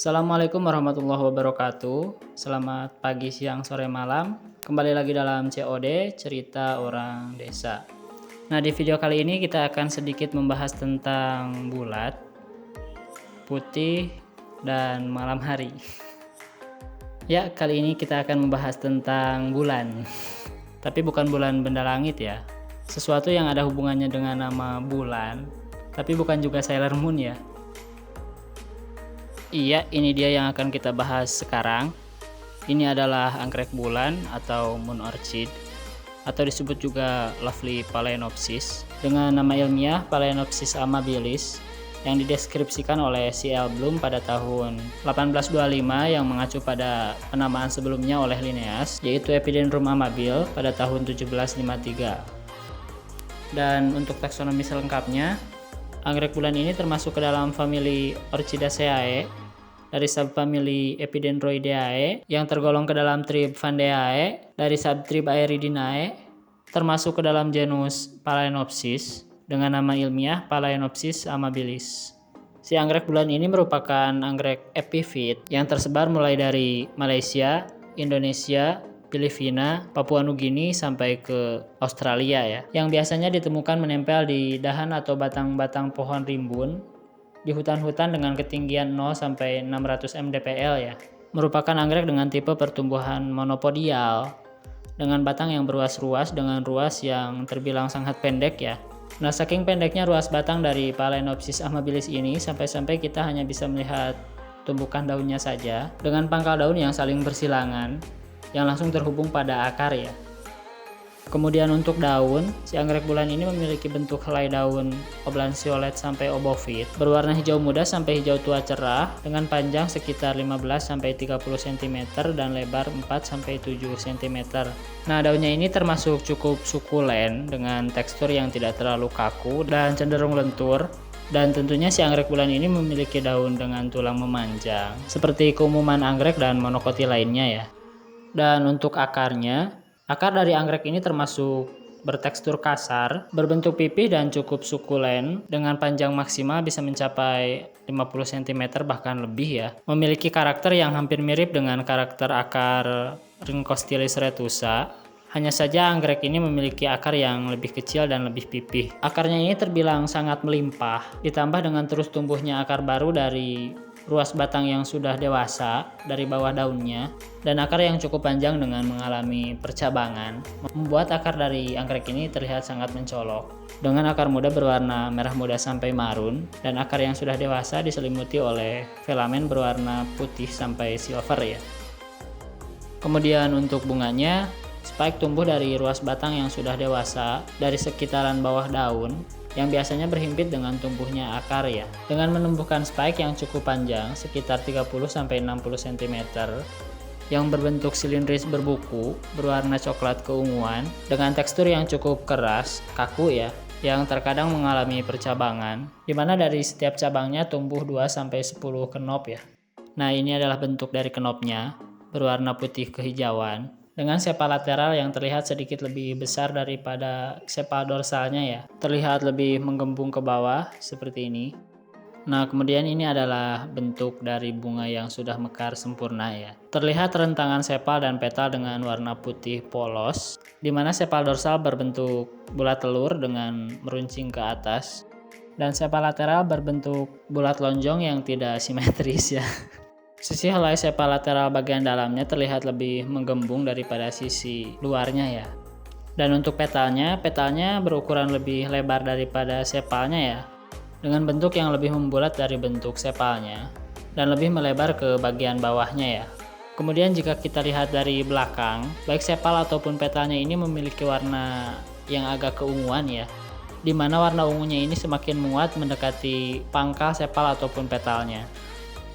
Assalamualaikum warahmatullahi wabarakatuh. Selamat pagi, siang, sore, malam. Kembali lagi dalam COD, cerita orang desa. Nah, di video kali ini kita akan sedikit membahas tentang bulat, putih, dan malam hari. Ya, kali ini kita akan membahas tentang bulan. Tapi bukan bulan benda langit ya. Sesuatu yang ada hubungannya dengan nama bulan, tapi bukan juga Sailor Moon ya. Iya, ini dia yang akan kita bahas sekarang. Ini adalah anggrek bulan atau moon orchid, atau disebut juga lovely phalaenopsis, dengan nama ilmiah Phalaenopsis amabilis, yang dideskripsikan oleh C.L. Bloom pada tahun 1825 yang mengacu pada penamaan sebelumnya oleh Linnaeus, yaitu Epidendrum amabile pada tahun 1753. Dan untuk taksonomi selengkapnya, anggrek bulan ini termasuk ke dalam famili Orchidaceae dari subfamili Epidendroideae yang tergolong ke dalam trib Vandeae dari subtrib Aeridinae, termasuk ke dalam genus Phalaenopsis dengan nama ilmiah Phalaenopsis amabilis. Si anggrek bulan ini merupakan anggrek epifit yang tersebar mulai dari Malaysia, Indonesia, Filipina, Papua Nugini sampai ke Australia ya. Yang biasanya ditemukan menempel di dahan atau batang-batang pohon rimbun di hutan-hutan dengan ketinggian 0 sampai 600 mdpl ya. Merupakan anggrek dengan tipe pertumbuhan monopodial dengan batang yang beruas-ruas dengan ruas yang terbilang sangat pendek ya. Nah, saking pendeknya ruas batang dari Phalaenopsis amabilis ini sampai-sampai kita hanya bisa melihat tumbukan daunnya saja dengan pangkal daun yang saling bersilangan yang langsung terhubung pada akar ya. Kemudian untuk daun, si anggrek bulan ini memiliki bentuk helai daun oblanceolate sampai obovit, berwarna hijau muda sampai hijau tua cerah dengan panjang sekitar 15 sampai 30 cm dan lebar 4 sampai 7 cm. Nah, daunnya ini termasuk cukup sukulen dengan tekstur yang tidak terlalu kaku dan cenderung lentur. Dan tentunya si anggrek bulan ini memiliki daun dengan tulang memanjang, seperti keumuman anggrek dan monokoti lainnya ya. Dan untuk akarnya, akar dari anggrek ini termasuk bertekstur kasar, berbentuk pipih dan cukup sukulen dengan panjang maksimal bisa mencapai 50 cm bahkan lebih ya. Memiliki karakter yang hampir mirip dengan karakter akar Rhynchostylis retusa. Hanya saja anggrek ini memiliki akar yang lebih kecil dan lebih pipih. Akarnya ini terbilang sangat melimpah, ditambah dengan terus tumbuhnya akar baru dari ruas batang yang sudah dewasa dari bawah daunnya, dan akar yang cukup panjang dengan mengalami percabangan, membuat akar dari anggrek ini terlihat sangat mencolok. Dengan akar muda berwarna merah muda sampai marun, dan akar yang sudah dewasa diselimuti oleh filamen berwarna putih sampai silver ya. Kemudian untuk bunganya, spike tumbuh dari ruas batang yang sudah dewasa dari sekitaran bawah daun, yang biasanya berhimpit dengan tumbuhnya akar ya, dengan menumbuhkan spike yang cukup panjang sekitar 30-60 cm yang berbentuk silindris berbuku berwarna coklat keunguan dengan tekstur yang cukup keras, kaku ya, yang terkadang mengalami percabangan, di mana dari setiap cabangnya tumbuh 2-10 kenop ya. Nah, ini adalah bentuk dari kenopnya, berwarna putih kehijauan dengan sepal lateral yang terlihat sedikit lebih besar daripada sepal dorsalnya ya. Terlihat lebih menggembung ke bawah seperti ini. Nah, kemudian ini adalah bentuk dari bunga yang sudah mekar sempurna ya. Terlihat rentangan sepal dan petal dengan warna putih polos, di mana sepal dorsal berbentuk bulat telur dengan meruncing ke atas, dan sepal lateral berbentuk bulat lonjong yang tidak simetris ya. Sisi helai sepal lateral bagian dalamnya terlihat lebih menggembung daripada sisi luarnya ya. Dan untuk petalnya berukuran lebih lebar daripada sepalnya ya, dengan bentuk yang lebih membulat dari bentuk sepalnya dan lebih melebar ke bagian bawahnya ya. Kemudian jika kita lihat dari belakang, baik sepal ataupun petalnya ini memiliki warna yang agak keunguan ya, di mana warna ungunya ini semakin menguat mendekati pangkal sepal ataupun petalnya.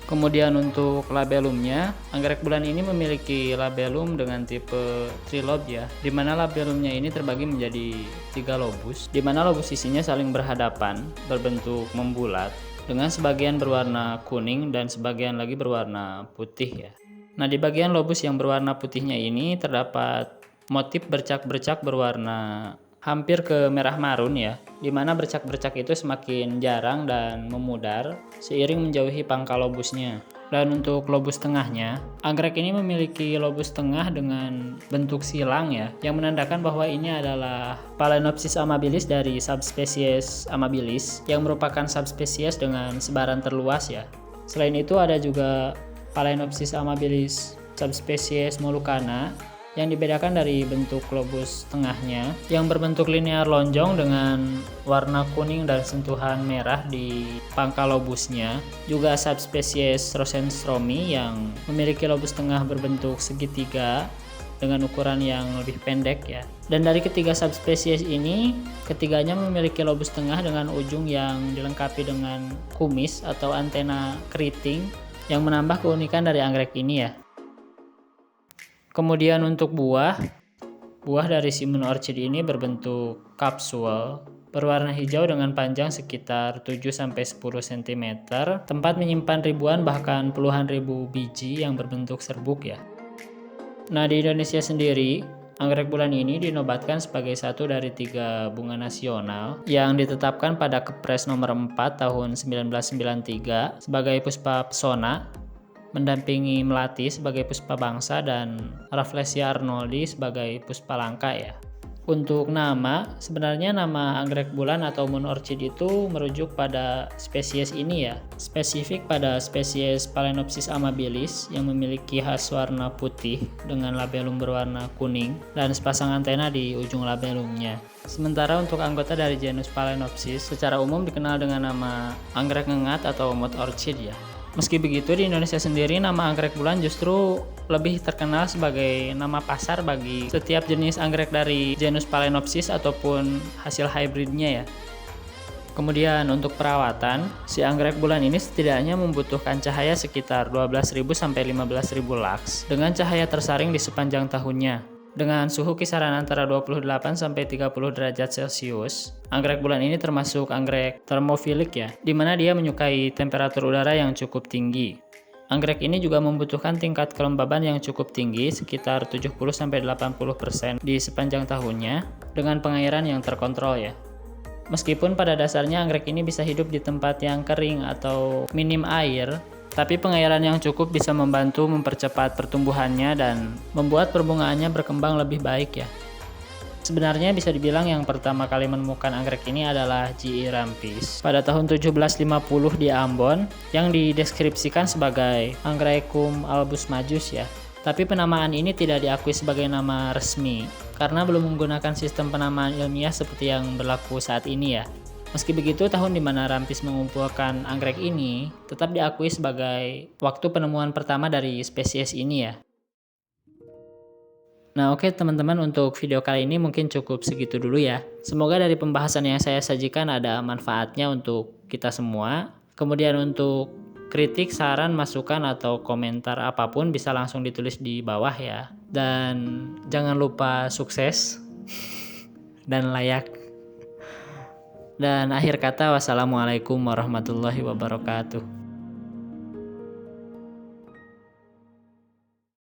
Kemudian untuk labellumnya, anggrek bulan ini memiliki labellum dengan tipe trilob ya, di mana labellumnya ini terbagi menjadi 3 lobus, di mana lobus sisinya saling berhadapan, berbentuk membulat, dengan sebagian berwarna kuning dan sebagian lagi berwarna putih ya. Nah, di bagian lobus yang berwarna putihnya ini terdapat motif bercak-bercak berwarna hampir ke merah marun ya, dimana bercak-bercak itu semakin jarang dan memudar seiring menjauhi pangkal lobusnya. Dan untuk lobus tengahnya, anggrek ini memiliki lobus tengah dengan bentuk silang ya, yang menandakan bahwa ini adalah Phalaenopsis amabilis dari subspesies Amabilis, yang merupakan subspesies dengan sebaran terluas ya. Selain itu ada juga Phalaenopsis amabilis subspesies Molucana, yang dibedakan dari bentuk lobus tengahnya yang berbentuk linear lonjong dengan warna kuning dan sentuhan merah di pangkal lobusnya. Juga subspesies Rosenstromi yang memiliki lobus tengah berbentuk segitiga dengan ukuran yang lebih pendek ya. Dan dari ketiga subspesies ini, ketiganya memiliki lobus tengah dengan ujung yang dilengkapi dengan kumis atau antena keriting yang menambah keunikan dari anggrek ini ya. Kemudian untuk buah dari si Moon Orchid ini berbentuk kapsul, berwarna hijau dengan panjang sekitar 7-10 cm, tempat menyimpan ribuan bahkan puluhan ribu biji yang berbentuk serbuk ya. Nah, di Indonesia sendiri, anggrek bulan ini dinobatkan sebagai satu dari 3 bunga nasional yang ditetapkan pada Kepres nomor 4 tahun 1993 sebagai puspa pesona, mendampingi melati sebagai puspa bangsa dan Rafflesia arnoldi sebagai puspa langka ya. Untuk nama, sebenarnya nama anggrek bulan atau Moon Orchid itu merujuk pada spesies ini ya, spesifik pada spesies Phalaenopsis amabilis yang memiliki khas warna putih dengan labellum berwarna kuning dan sepasang antena di ujung labellumnya. Sementara untuk anggota dari genus Phalaenopsis secara umum dikenal dengan nama anggrek ngengat atau Moon Orchid ya. Meski begitu, di Indonesia sendiri nama anggrek bulan justru lebih terkenal sebagai nama pasar bagi setiap jenis anggrek dari genus Phalaenopsis ataupun hasil hybridnya ya. Kemudian untuk perawatan, si anggrek bulan ini setidaknya membutuhkan cahaya sekitar 12.000 sampai 15.000 lux dengan cahaya tersaring di sepanjang tahunnya. Dengan suhu kisaran antara 28 sampai 30 derajat Celcius, anggrek bulan ini termasuk anggrek termofilik ya, di mana dia menyukai temperatur udara yang cukup tinggi. Anggrek ini juga membutuhkan tingkat kelembaban yang cukup tinggi, sekitar 70 sampai 80% di sepanjang tahunnya, dengan pengairan yang terkontrol ya. Meskipun pada dasarnya anggrek ini bisa hidup di tempat yang kering atau minim air, tapi pengairan yang cukup bisa membantu mempercepat pertumbuhannya dan membuat perbungaannya berkembang lebih baik ya. Sebenarnya bisa dibilang yang pertama kali menemukan anggrek ini adalah J.E. Rampis pada tahun 1750 di Ambon yang dideskripsikan sebagai Angraecum albus majus ya. Tapi penamaan ini tidak diakui sebagai nama resmi karena belum menggunakan sistem penamaan ilmiah seperti yang berlaku saat ini ya. Meski begitu, tahun di mana Rampis mengumpulkan anggrek ini tetap diakui sebagai waktu penemuan pertama dari spesies ini ya. Nah oke teman-teman, untuk video kali ini mungkin cukup segitu dulu ya. Semoga dari pembahasan yang saya sajikan ada manfaatnya untuk kita semua. Kemudian untuk kritik, saran, masukan, atau komentar apapun bisa langsung ditulis di bawah ya. Dan jangan lupa sukses dan layak. Dan akhir kata, wassalamualaikum warahmatullahi wabarakatuh.